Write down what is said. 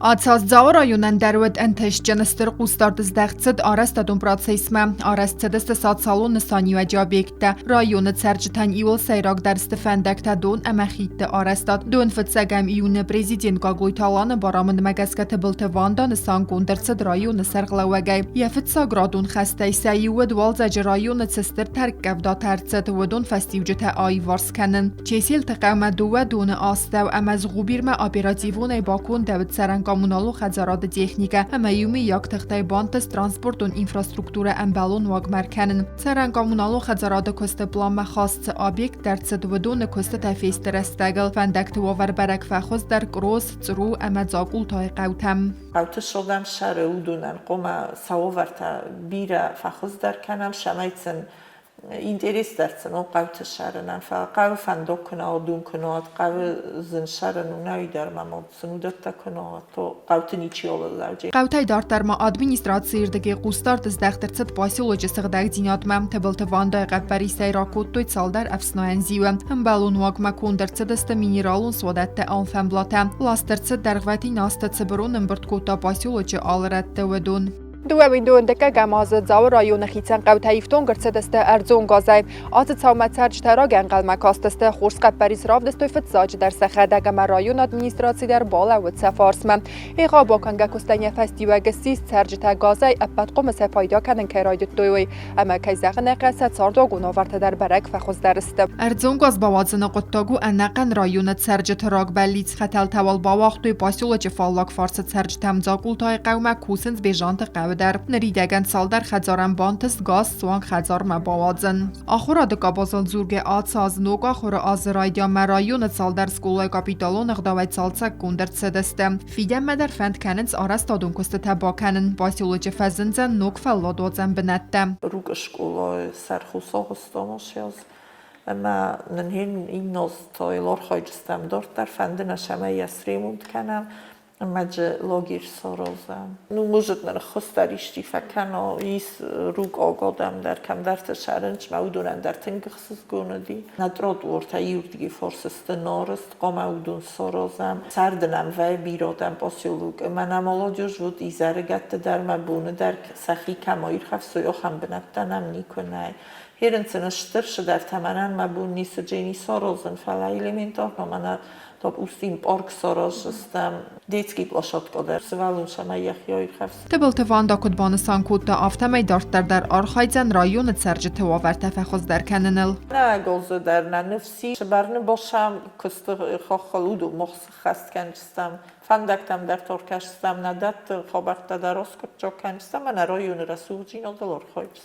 Ացած rayonun դերուդ ընթեշ ջնստր qustardız դեղծդ արաստադուն procesmə arastçıdız satsalon nsaniyəcə obyektdə rayonu çərçitən iol seyraq dərstə fəndəkdə don əməxitdə arastad don fıtsəgəm iyunu prezident qaqluytalanı baramın məqəskətə biltə vanda nsan qondırçıd rayonu sərqləvəgəy yəfitsa qradun xəstə isə yuvud valzəcə rayonu çıstır tərkkəvda tərçid vudun fəstivcətə ay varskənin çesil təqəmə duvə donu astəv əməz qubirmə operativun bakun dəvət sərən Kommunalu xəzarada texnika əməyumi yak təxtəy bantız transportun infrastruktura əmbəlun vaq mərkənin. Sərən kommunalu xəzarada köstə planmə xastı obyekt dərtsəd vədun köstə təfeistə rəstəgəl fəndəkti vəvər bərək fəxoz در قروس ترو امزاقول تای قوتم قوت شدم شر او دونن قوم سوورت بیره فخوز در کنم شمیتن اینترس درسن او قوت شرنن فقو فندق کنه دون کنه قو زن شرن نوی در مماد سنودت کنه تو قوت نیچی olurlar. قوتای دارترما администрациядагы qustardız dəxtərçət поселочы сığдаг dinatmam təbiltə vanda qəbbəri səyrakot toy salдар əfsnaənziyə hambəlun vaqma kondarçədəstə mineralun sodətdə anfəmblata lastərçə dərğvəti nastəçə burun ımbrtkota поселочы alırətdə vədun دوامین دکه گمازد زاو رایون خیتن قوت هیفتون گرسد است ارزون گازای آت سامت سرج ترا گنگل مکاست است خورس قبریس راف دست فت زاج در سخه دگم رایون ادمینستراسی در بالا و سفارسم ایقا با کنگه کستنی فستیو گسیس سرج تا گازای اپت قم سفایدا کنن که راید دوی اما که زغن قصد ساردا گوناورت در برک فخوز در است ارزون گاز بوازن قطاگو انقن رایون سرج تراغ بلیت خطل توال باوقتوی پاسیولوچ فالاک فارس سرج تمزاقول تای قوم کوسنز بیجانت در نریدگن سالدر خزارم بانتست گاز سوان خزار مباوازن آخورا دکا بازل زورگ آت ساز نوگ آخورا آز رایدیا مرایون سالدر سکولای کابیتالون اقداویت سالسک گوندرد سدسته فیدم مدر فند کننز آرستادون کست تبا کنن باسیولوچ فزنزن نوگ فلادوزن بنده روگ اشکولای سرخوصا هستاماش یاز اما ننهین این ناز تایلار خواهجستم دارد در فند نشمه یسریموند کنم مجه لاگیر سارازم نو موجود نره خست در اشتی فکنه ایس روگ آگادم در کم در تشارنج مودونن در تنگ خصوص گونه دی ندراد ورته یور دیگه فرسست نارست قام مودون سارازم سردنم و بیرادم باسیولوگ منم آلا جوش بود ایزاره گت در مبونه در سخی کمایر خف سویا خم بنتنم نیکنه هرنسن اشترش در تمنن مبون نیست جینی سارازن فلا ایلیمنتار نمانه تاب اوستیم پارک ساراز استم دیتکی باشد کدر سوالون شما یخیای خفت تبلت واندا کدبانستان کود آفتمی دارتر در آرخایزن رایون سرج تواور تفخوز در کننل نه گوزه در نفسی شبرنه باشم کست خالود و مخص خست کنجستم فندکتم در ترکشستم ندت خابرت در اسکت جا کنجستم من رایون رسول جین دلار خواهستم